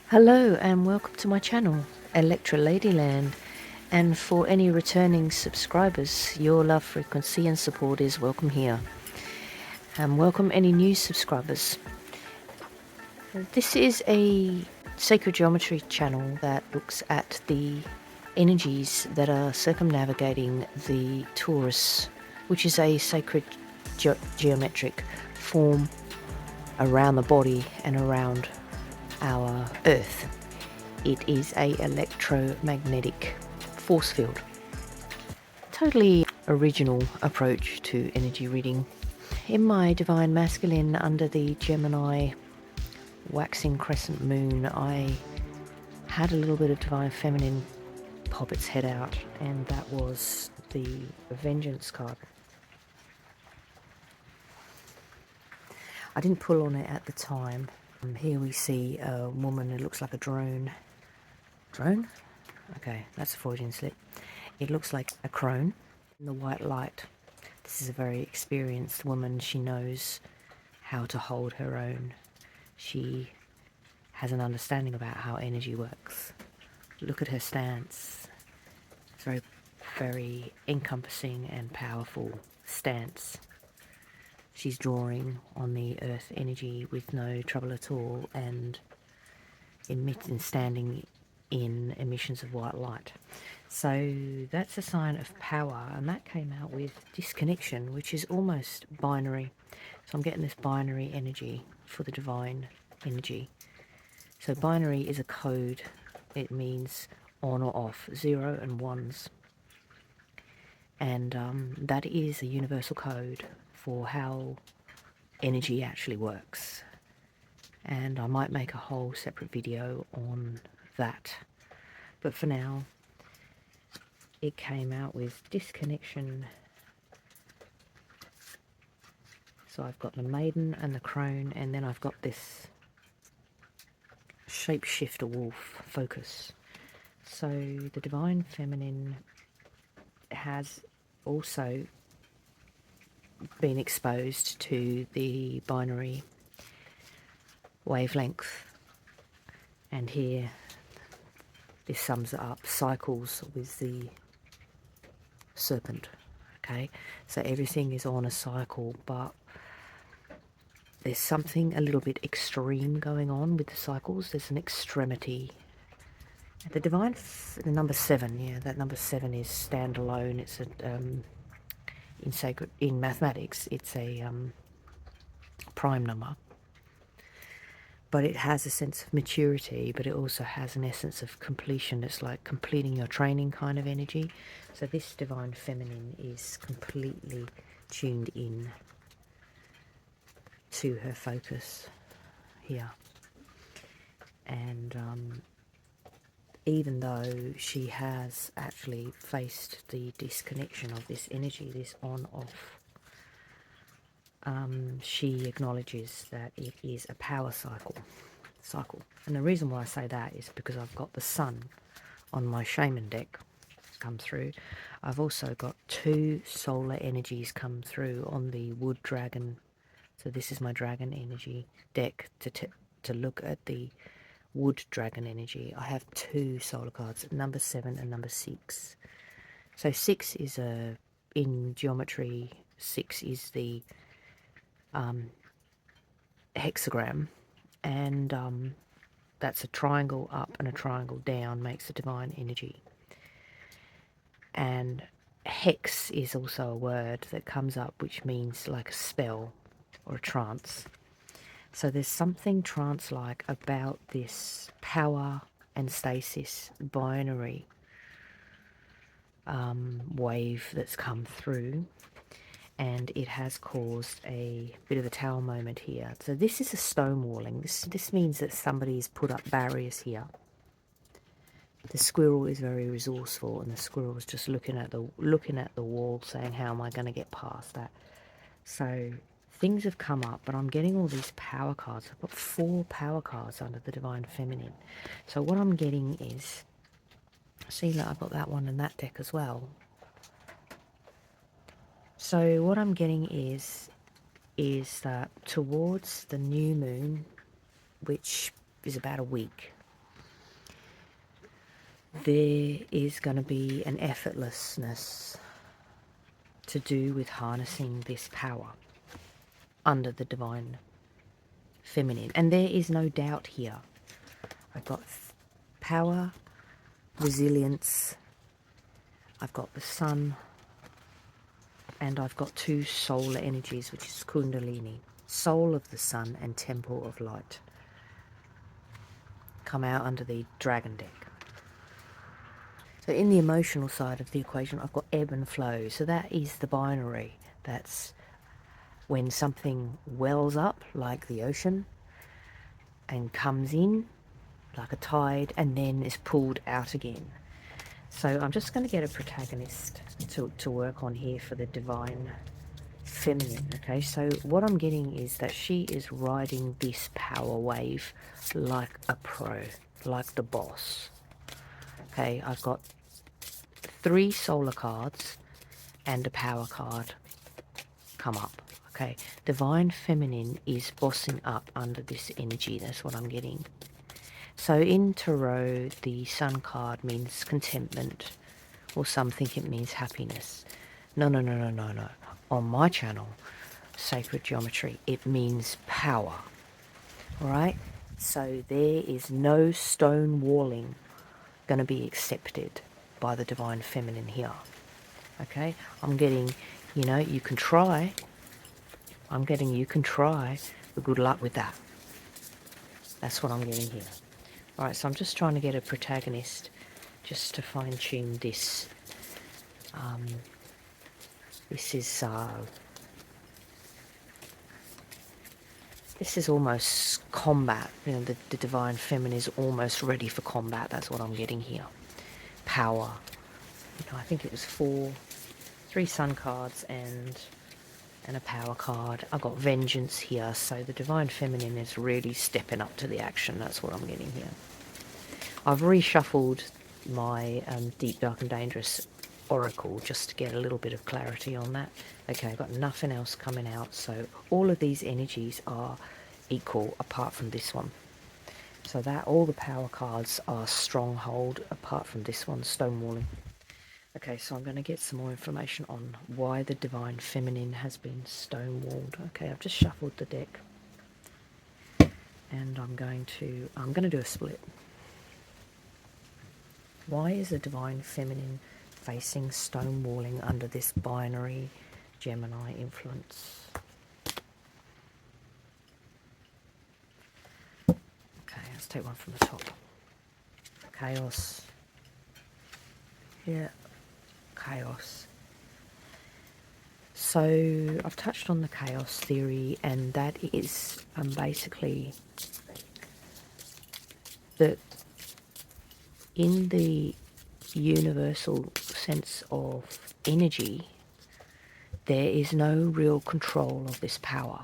Hello and welcome to my channel, Electra Ladyland, and for any returning subscribers, your love, frequency and support is welcome here. And welcome any new subscribers. This is a sacred geometry channel that looks at the energies that are circumnavigating the torus, which is a sacred geometric form around the body and around our earth. It is a electromagnetic force field. Totally original approach to energy reading. In my divine masculine under the Gemini waxing crescent moon, I had a little bit of divine feminine pop its head out, and that was the vengeance card. I didn't pull on it at the time. Here we see a woman who looks like a drone. Drone? Okay, that's a Freudian slip. It looks like a crone in the white light. This is a very experienced woman. She knows how to hold her own. She has an understanding about how energy works. Look at her stance. It's very, very encompassing and powerful stance. She's drawing on the earth energy with no trouble at all and standing in emissions of white light. So that's a sign of power, and that came out with disconnection, which is almost binary. So I'm getting this binary energy for the divine energy. So binary is a code. It means on or off, 0 and 1s. And that is a universal code for how energy actually works. And I might make a whole separate video on that. But for now, it came out with disconnection. So I've got the maiden and the crone, and then I've got this shapeshifter wolf focus. So the divine feminine has also been exposed to the binary wavelength, and here this sums it up, cycles with the serpent. Okay, so everything is on a cycle, but there's something a little bit extreme going on with the cycles. There's an extremity. The divine, the number 7, yeah, that number 7 is standalone. It's a in mathematics, it's a prime number, but it has a sense of maturity, but it also has an essence of completion. It's like completing your training kind of energy. So this divine feminine is completely tuned in to her focus here, and even though she has actually faced the disconnection of this energy, this on-off, she acknowledges that it is a power cycle. And the reason why I say that is because I've got the sun on my shaman deck come through. I've also got 2 solar energies come through on the wood dragon. So this is my dragon energy deck to look at the wood dragon energy. I have 2 solar cards, number 7 and number 6. So 6 is in geometry, 6 is the hexagram, and that's a triangle up and a triangle down makes a divine energy. And hex is also a word that comes up which means like a spell or a trance. So there's something trance-like about this power and stasis binary wave that's come through, and it has caused a bit of a tower moment here. So this is a stonewalling. This means that somebody's put up barriers here. The squirrel is very resourceful, and the squirrel is just looking at the wall, saying, "How am I going to get past that?" So things have come up, but I'm getting all these power cards. I've got 4 power cards under the divine feminine. So what I'm getting is, see that I've got that one in that deck as well. So what I'm getting is that towards the new moon, which is about a week, there is going to be an effortlessness to do with harnessing this power under the divine feminine. And there is no doubt here. I've got power, resilience, I've got the sun, and I've got two solar energies, which is Kundalini, soul of the sun and temple of light, come out under the dragon deck. So in the emotional side of the equation, I've got ebb and flow. So that is the binary. That's when something wells up like the ocean and comes in like a tide and then is pulled out again. So I'm just going to get a protagonist to work on here for the divine feminine. Okay, so what I'm getting is that she is riding this power wave like a pro, like the boss. Okay, I've got 3 solar cards and a power card come up. Okay, divine feminine is bossing up under this energy. That's what I'm getting. So in tarot, the sun card means contentment, or some think it means happiness. No. On my channel, Sacred Geometry, it means power. All right? So there is no stone walling going to be accepted by the divine feminine here. Okay? I'm getting, you can try. I'm getting you can try, but good luck with that. That's what I'm getting here. All right, so I'm just trying to get a protagonist just to fine-tune this. This is almost combat. The divine feminine is almost ready for combat. That's what I'm getting here. Power. I think it was 3 sun cards and a power card. I got vengeance here, so the divine feminine is really stepping up to the action. That's what I'm getting here. I've reshuffled my Deep, Dark and Dangerous oracle just to get a little bit of clarity on that. Okay, I've got nothing else coming out, so all of these energies are equal apart from this one. So that all the power cards are stronghold apart from this one, stonewalling. Okay, so I'm going to get some more information on why the divine feminine has been stonewalled. Okay, I've just shuffled the deck, and I'm going to do a split. Why is the divine feminine facing stonewalling under this binary Gemini influence? Okay, let's take one from the top. Chaos. Yeah, chaos. So I've touched on the chaos theory, and that is basically that in the universal sense of energy, there is no real control of this power.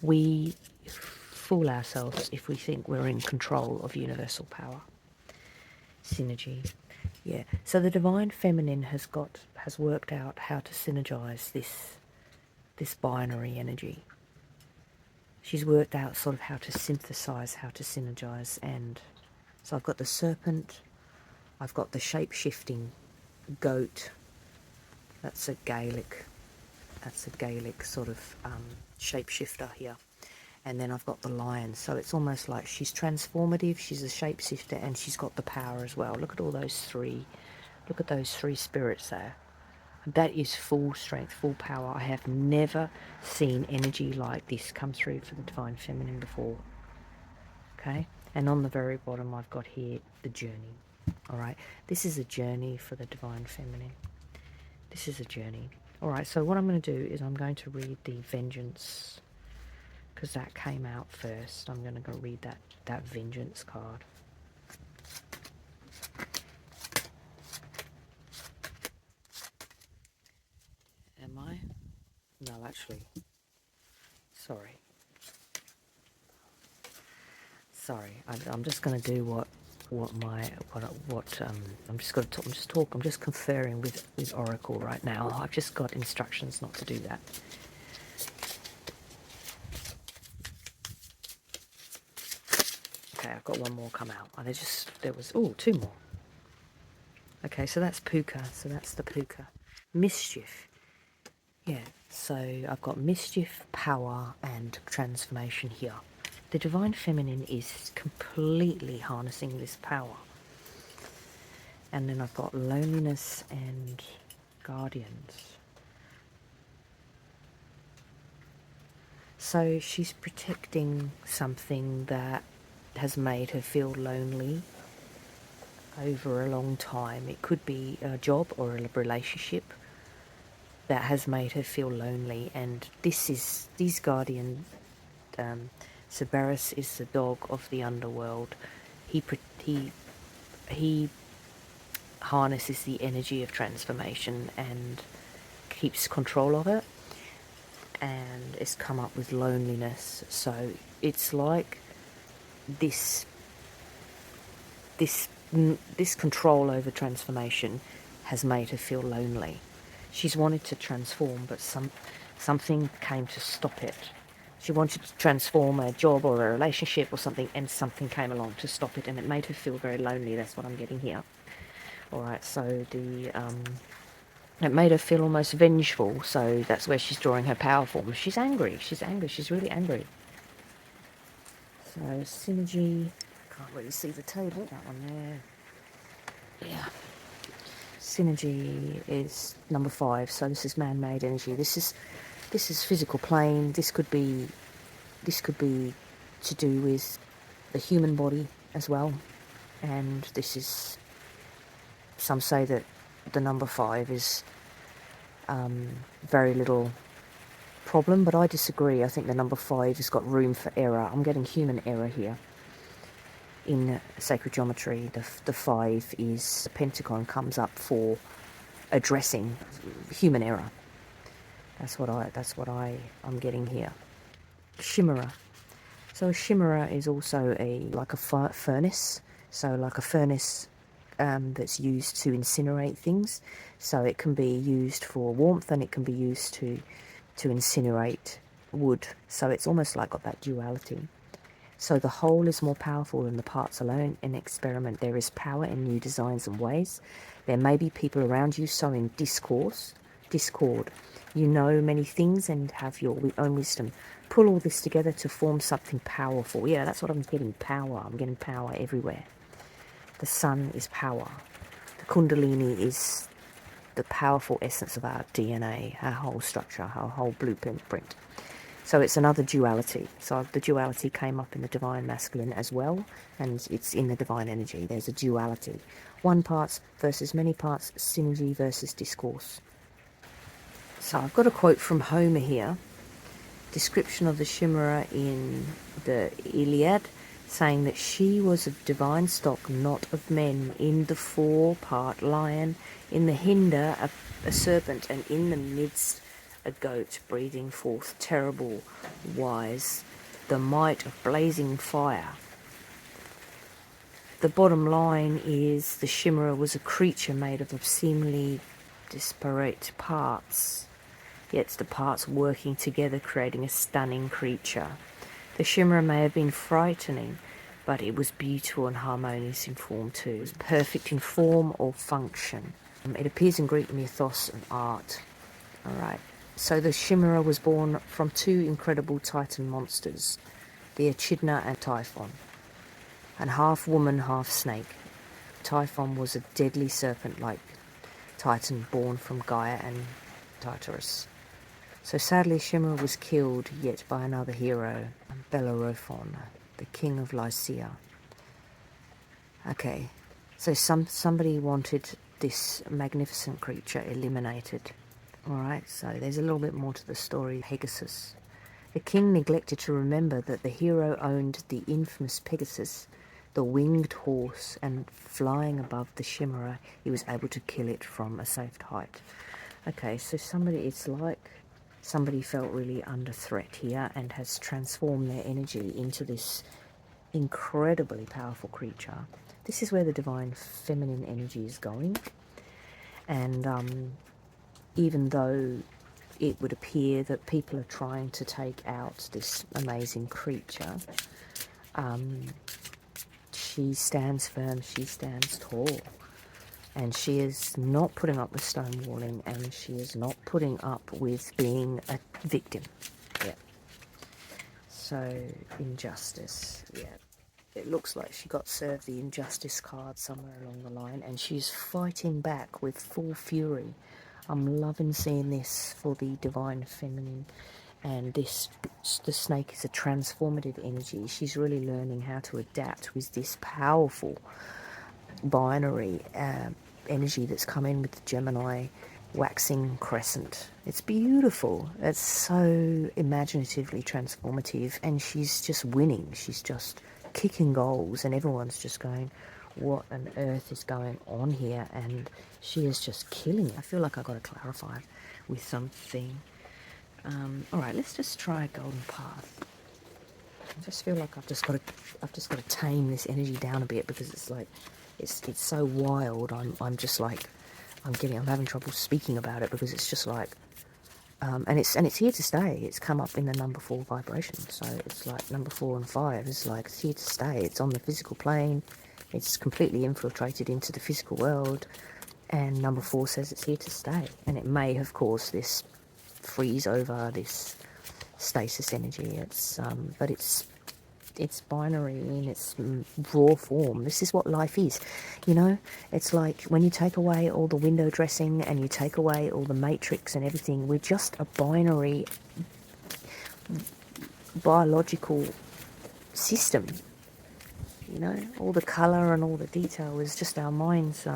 We fool ourselves if we think we're in control of universal power. Synergy. Yeah. So the divine feminine has worked out how to synergize this binary energy. She's worked out sort of how to synthesize, how to synergize, and so I've got the serpent, I've got the shape-shifting goat. That's a Gaelic sort of shapeshifter here. And then I've got the lion. So it's almost like she's transformative, she's a shapeshifter, and she's got the power as well. Look at all those 3. Look at those 3 spirits there. That is full strength, full power. I have never seen energy like this come through for the divine feminine before. Okay? And on the very bottom I've got here the journey. Alright? This is a journey for the divine feminine. This is a journey. Alright, so what I'm going to do is I'm going to read the vengeance, because that came out first. I'm going to go read that vengeance card. Am I? No, actually. Sorry. I'm just going to do I'm just conferring with Oracle right now. I've just got instructions not to do that. Okay, I've got one more come out. There was 2 more. Okay, so that's puka. So that's the puka. Mischief. Yeah, so I've got mischief, power, and transformation here. The divine feminine is completely harnessing this power. And then I've got loneliness and guardians. So she's protecting something that has made her feel lonely over a long time. It could be a job or a relationship that has made her feel lonely, and these guardian, Cerberus is the dog of the underworld. He harnesses the energy of transformation and keeps control of it, and it's come up with loneliness. So it's like this control over transformation has made her feel lonely. She's wanted to transform, but something came to stop it. She wanted to transform a job or a relationship or something, and something came along to stop it, and it made her feel very lonely. That's what I'm getting here. All right, so it made her feel almost vengeful, so that's where she's drawing her power from. She's angry, she's really angry. So synergy, can't really see the table, that one there. Yeah. Synergy is number 5, so this is man-made energy. This is physical plane. This could be to do with the human body as well. And this is, some say that the number 5 is very little problem, but I disagree. I think the number 5 has got room for error. I'm getting human error here. In sacred geometry, the 5 is, the pentagon comes up for addressing human error. That's what I'm getting here. Chimera. So a chimera is also like a furnace. So like a furnace that's used to incinerate things. So it can be used for warmth, and it can be used to incinerate wood. So it's almost like got that duality. So the whole is more powerful than the parts alone. In experiment, there is power in new designs and ways. There may be people around you sowing discord. You know many things and have your own wisdom. Pull all this together to form something powerful. Yeah, that's what I'm getting, power. I'm getting power everywhere. The sun is power. The kundalini is the powerful essence of our DNA, our whole structure, our whole blueprint. So it's another duality. So the duality came up in the divine masculine as well, and it's in the divine energy. There's a duality. One parts versus many parts, synergy versus discourse. So I've got a quote from Homer here. Description of the chimera in the Iliad, saying that she was of divine stock, not of men. In the fore-part lion, in the hinder a serpent, and in the midst a goat, breathing forth terrible wise, the might of blazing fire. The bottom line is the chimera was a creature made of seemingly disparate parts, yet the parts working together creating a stunning creature. The chimera may have been frightening, but it was beautiful and harmonious in form too. It was perfect in form or function. It appears in Greek mythos and art. All right. So the chimera was born from 2 incredible titan monsters, the Echidna and Typhon, and half woman, half snake. Typhon was a deadly serpent like Titan, born from Gaia and Tartarus. So sadly Chimera was killed yet by another hero, Bellerophon, the king of Lycia. Okay, so somebody wanted this magnificent creature eliminated. Alright, so there's a little bit more to the story. Pegasus. The king neglected to remember that the hero owned the infamous Pegasus, the winged horse, and flying above the chimera, he was able to kill it from a safe height. Okay, so it's like somebody felt really under threat here and has transformed their energy into this incredibly powerful creature. This is where the divine feminine energy is going. And even though it would appear that people are trying to take out this amazing creature, she stands firm, she stands tall. And she is not putting up with stonewalling, and she is not putting up with being a victim. Yeah. So, injustice. Yeah. It looks like she got served the injustice card somewhere along the line, and she's fighting back with full fury. I'm loving seeing this for the divine feminine, and the snake is a transformative energy. She's really learning how to adapt with this powerful binary energy that's come in with the Gemini waxing crescent. It's beautiful. It's so imaginatively transformative, and she's just winning. She's just kicking goals, and everyone's just going, what on earth is going on here? And she is just killing it. I feel like I've got to clarify with something. All right, let's just try Golden Path. I just feel like I've just got to tame this energy down a bit, because it's like it's so wild. I'm just like I'm having trouble speaking about it, because it's just like and it's here to stay. It's come up in the number 4 vibration, so it's like number 4 and 5 is like it's here to stay. It's on the physical plane. It's completely infiltrated into the physical world, and number 4 says it's here to stay. And it may have caused this freeze over, this stasis energy. It's but it's binary in its raw form. This is what life is, you know. It's like when you take away all the window dressing and you take away all the matrix and everything, we're just a binary biological system, you know. All the color and all the detail is just our minds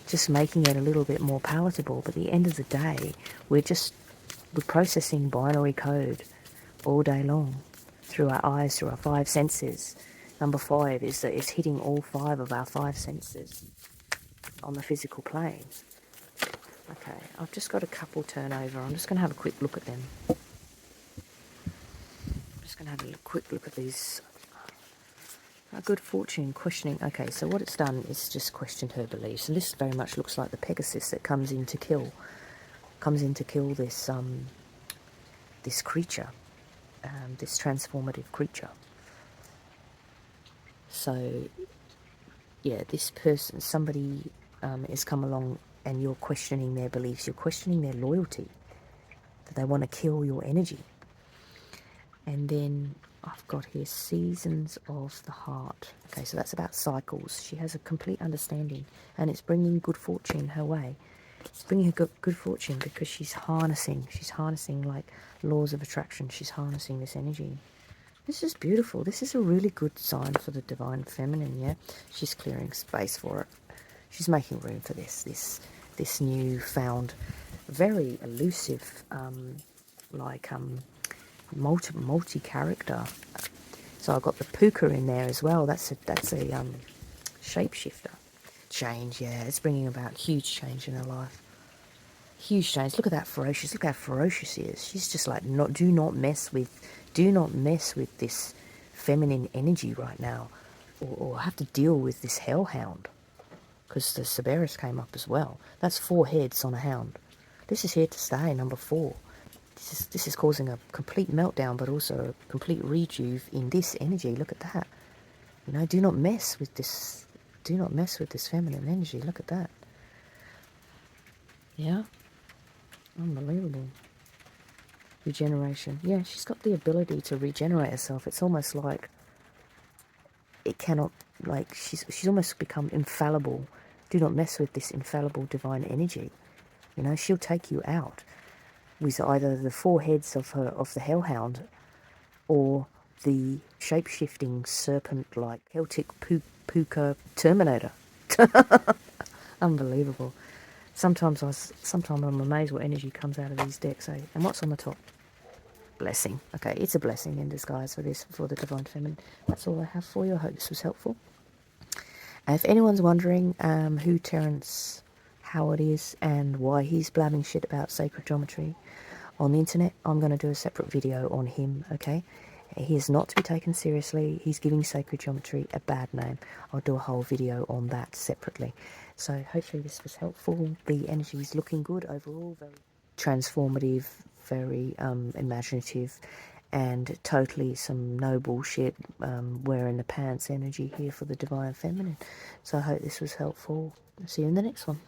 just making it a little bit more palatable. But at the end of the day, we're processing binary code all day long through our eyes, through our 5 senses. Number 5 is that it's hitting all 5 of our 5 senses on the physical plane. Okay, I've just got a couple turnover. I'm just going to have a quick look at them. I'm just going to have a quick look at these. Good fortune, questioning. Okay, so what it's done is just questioned her beliefs. And this very much looks like the Pegasus that comes in to kill this this creature. This transformative creature. So, yeah, this person, somebody has come along, and you're questioning their beliefs, you're questioning their loyalty, that they want to kill your energy. And then I've got here seasons of the heart. Okay, so that's about cycles. She has a complete understanding, and it's bringing good fortune her way. It's bringing her good fortune because she's harnessing like laws of attraction. She's harnessing this energy. This is beautiful. This is a really good sign for the divine feminine, yeah? She's clearing space for it. She's making room for this new-found, very elusive, multi-character. So I've got the puka in there as well. That's a shapeshifter. Change, yeah, it's bringing about huge change in her life. Huge change. Look at that ferocious. Look how ferocious she is. She's just like, do not mess with this feminine energy right now, or have to deal with this hellhound, because the Cerberus came up as well. That's 4 heads on a hound. This is here to stay. Number 4. This is causing a complete meltdown, but also a complete rejuve in this energy. Look at that. You know, do not mess with this. Do not mess with this feminine energy. Look at that. Yeah. Unbelievable. Regeneration. Yeah, she's got the ability to regenerate herself. It's almost like it cannot, like she's almost become infallible. Do not mess with this infallible divine energy. You know, she'll take you out with either the 4 heads of the hellhound, or the shape-shifting serpent-like Celtic puka Terminator. Unbelievable. Sometimes I'm amazed what energy comes out of these decks, eh? And what's on the top? Blessing. Okay, it's a blessing in disguise for the divine feminine. That's all I have for you. I hope this was helpful. If anyone's wondering who Terence Howard is and why he's blabbing shit about sacred geometry on the internet, I'm going to do a separate video on him, okay? He is not to be taken seriously. He's giving sacred geometry a bad name. I'll do a whole video on that separately. So hopefully this was helpful. The energy is looking good overall, very transformative, very imaginative, and totally some no bullshit, wearing the pants energy here for the Divine Feminine. So I hope this was helpful. See you in the next one.